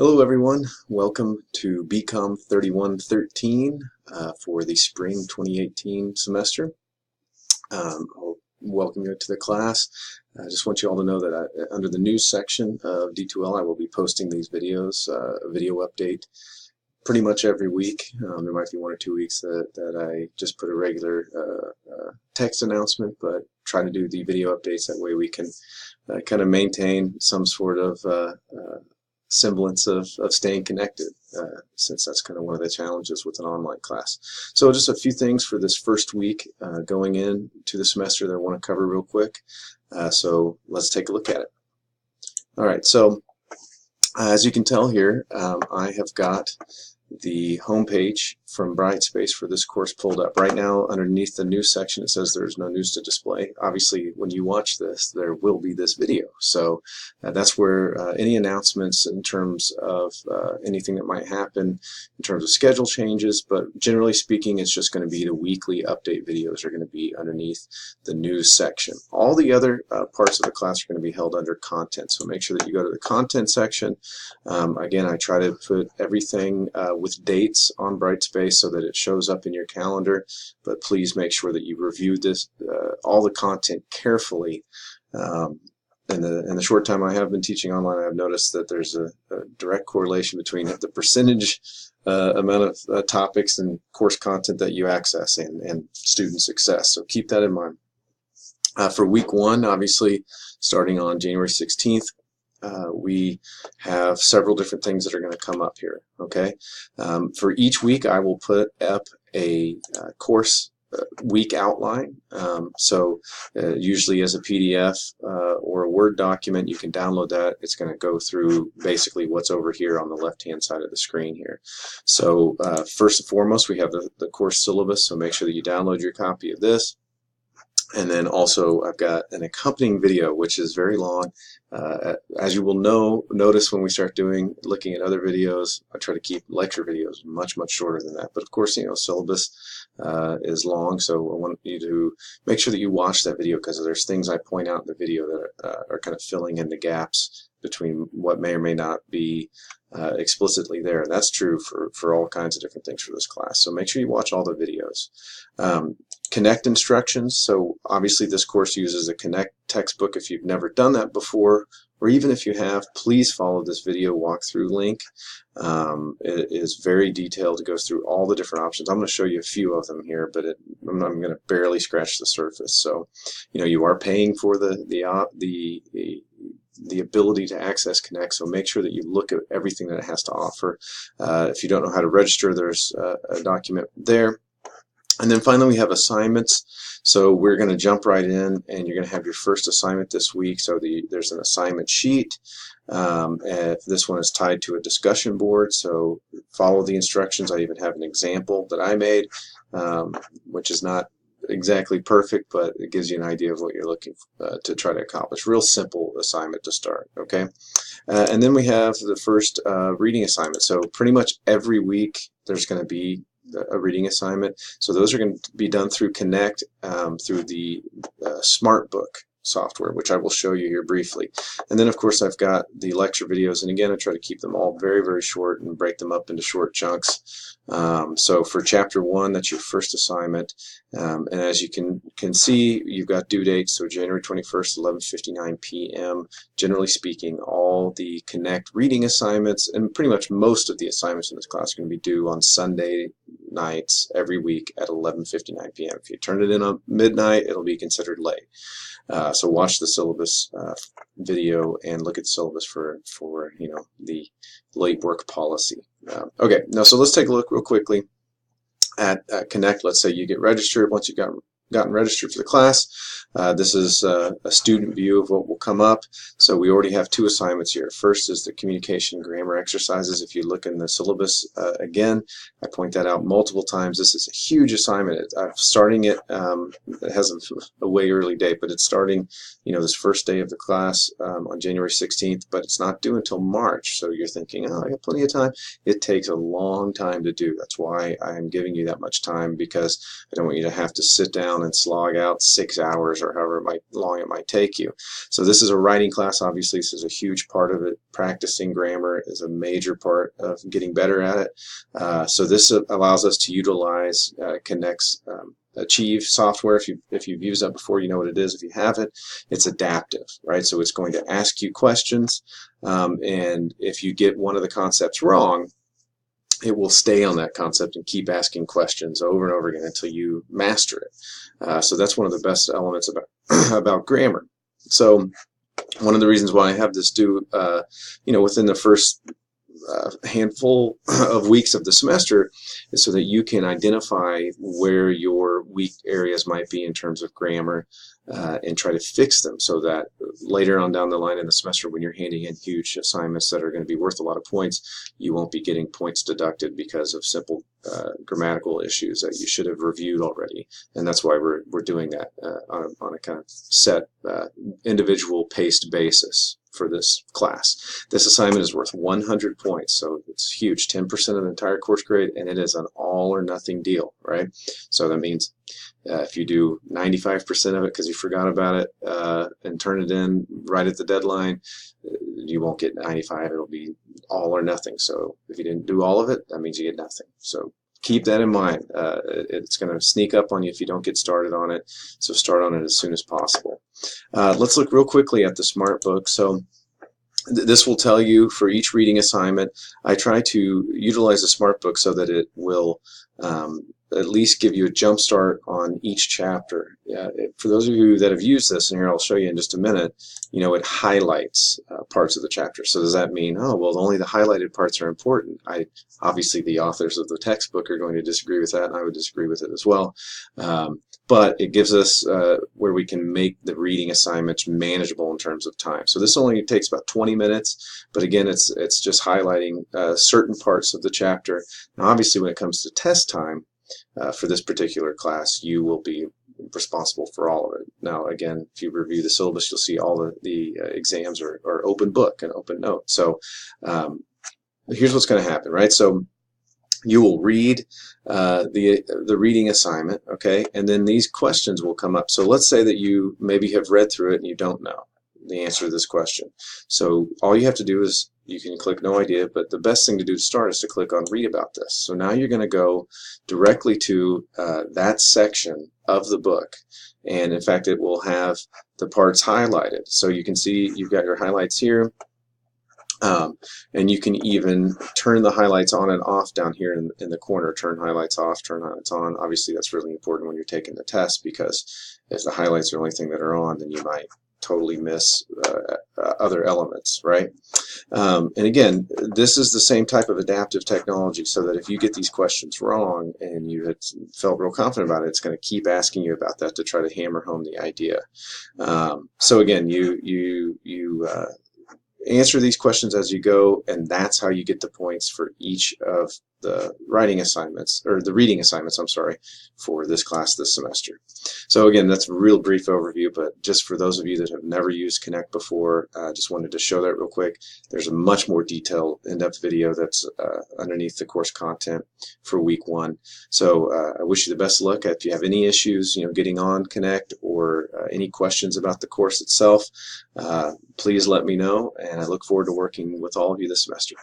Hello everyone, welcome to BCOM 3113 for the spring 2018 semester. I'll welcome you to the class. I just want you all to know that under the news section of D2L I will be posting these videos, a video update pretty much every week. There might be 1 or 2 weeks that I just put a regular text announcement, but try to do the video updates. That way we can kind of maintain some sort of semblance of staying connected, since that's kind of one of the challenges with an online class. So just a few things for this first week going into the semester that I want to cover real quick. So let's take a look at it. All right, so as you can tell here, I have got the homepage from Brightspace for this course pulled up. Right now, underneath the news section, it says there's no news to display. Obviously, when you watch this, there will be this video. So that's where any announcements in terms of anything that might happen in terms of schedule changes, but generally speaking, it's just going to be the weekly update videos are going to be underneath the news section. All the other parts of the class are going to be held under content. So make sure that you go to the content section. Again, I try to put everything with dates on Brightspace so that it shows up in your calendar, but please make sure that you review this all the content carefully. In the short time I have been teaching online, I've noticed that there's a direct correlation between the percentage amount of topics and course content that you access and student success. So keep that in mind. For week 1, obviously starting on January 16th, we have several different things that are going to come up here. Okay, for each week I will put up a course week outline. Usually as a PDF or a Word document, you can download that. It's going to go through basically what's over here on the left hand side of the screen here. So first and foremost, we have the course syllabus, so make sure that you download your copy of this. And then also I've got an accompanying video, which is very long. As you will notice when we start looking at other videos, I try to keep lecture videos much shorter than that. But of course, syllabus is long, so I want you to make sure that you watch that video, because there's things I point out in the video that are kind of filling in the gaps between what may or may not be explicitly there. And that's true for all kinds of different things for this class. So make sure you watch all the videos. Connect instructions. So obviously this course uses a Connect textbook. If you've never done that before, or even if you have, please follow this video walkthrough link. It is very detailed. It goes through all the different options. I'm going to show you a few of them here, but I'm going to barely scratch the surface. So, you are paying for the ability to access Connect, so make sure that you look at everything that it has to offer. If you don't know how to register, there's a document there. And then finally we have assignments. So we're going to jump right in, and you're going to have your first assignment this week. So there's an assignment sheet. This one is tied to a discussion board, so follow the instructions. I even have an example that I made, which is not exactly perfect, but it gives you an idea of what you're looking to try to accomplish. Real simple assignment to start, okay? And then we have the first reading assignment. So pretty much every week there's going to be a reading assignment. So those are going to be done through Connect, through the Smart Book software, which I will show you here briefly. And then of course I've got the lecture videos, and again I try to keep them all very short and break them up into short chunks. So for chapter 1, that's your first assignment, and as you can see, you've got due dates, so January 21st, 11:59 p.m. Generally speaking, all the Connect reading assignments and pretty much most of the assignments in this class are going to be due on Sunday nights every week at 11:59 p.m. If you turn it in on midnight, it'll be considered late. So watch the syllabus video and look at the syllabus for the late work policy. Okay, now so let's take a look real quickly at Connect. Let's say you get registered. Once you've gotten registered for the class, this is a student view of what will come up. So we already have 2 assignments here. First is the communication grammar exercises. If you look in the syllabus again, I point that out multiple times. This is a huge assignment. I'm starting it. It has a way early date, but it's starting this first day of the class on January 16th, but it's not due until March. So you're thinking, oh, I got plenty of time. It takes a long time to do. That's why I'm giving you that much time, because I don't want you to have to sit down down and slog out 6 hours or however long it might take you. So this is a writing class. Obviously, this is a huge part of it. Practicing grammar is a major part of getting better at it. So this allows us to utilize Connect's Achieve software. If you've used that before, you know what it is. If you haven't, it's adaptive, right? So it's going to ask you questions, and if you get one of the concepts wrong, it will stay on that concept and keep asking questions over and over again until you master it. So that's one of the best elements about about grammar. So one of the reasons why I have this due, within the first handful of weeks of the semester is so that you can identify where your weak areas might be in terms of grammar and try to fix them, so that later on down the line in the semester, when you're handing in huge assignments that are going to be worth a lot of points, you won't be getting points deducted because of simple grammatical issues that you should have reviewed already. And that's why we're doing that on a kind of set individual paced basis for this class. This assignment is worth 100 points, so it's huge, 10% of the entire course grade, and it is an all or nothing deal, right? So that means if you do 95% of it because you forgot about it and turn it in right at the deadline, you won't get 95. It'll be all or nothing. So if you didn't do all of it, that means you get nothing. So keep that in mind. It's going to sneak up on you if you don't get started on it. So start on it as soon as possible. Let's look real quickly at the Smart Book. So this will tell you for each reading assignment. I try to utilize the Smart Book so that it will at least give you a jump start on each chapter. For those of you that have used this, and here I'll show you in just a minute, it highlights parts of the chapter. So does that mean, oh, well, only the highlighted parts are important? Obviously, the authors of the textbook are going to disagree with that, and I would disagree with it as well. But it gives us where we can make the reading assignments manageable in terms of time. So this only takes about 20 minutes, but again, it's just highlighting certain parts of the chapter. Now, obviously, when it comes to test time, for this particular class, you will be responsible for all of it. Now, again, if you review the syllabus, you'll see all the exams are open book and open note. So here's what's going to happen, right? So you will read the reading assignment, okay, and then these questions will come up. So let's say that you maybe have read through it and you don't know the answer to this question. So all you have to do is you can click no idea, but the best thing to do to start is to click on read about this. So now you're going to go directly to that section of the book, and in fact it will have the parts highlighted. So you can see you've got your highlights here, and you can even turn the highlights on and off down here in the corner. Turn highlights off, turn highlights on. Obviously that's really important when you're taking the test, because if the highlights are the only thing that are on, then you might totally miss other elements, right? And again, this is the same type of adaptive technology, so that if you get these questions wrong and you had felt real confident about it, it's going to keep asking you about that to try to hammer home the idea. So again, you answer these questions as you go, and that's how you get the points for each of the writing assignments, or the reading assignments, I'm sorry, for this class this semester. So again, that's a real brief overview, but just for those of you that have never used Connect before, I just wanted to show that real quick. There's a much more detailed, in-depth video that's underneath the course content for week 1. So I wish you the best of luck. If you have any issues, getting on Connect, or any questions about the course itself, please let me know, and I look forward to working with all of you this semester.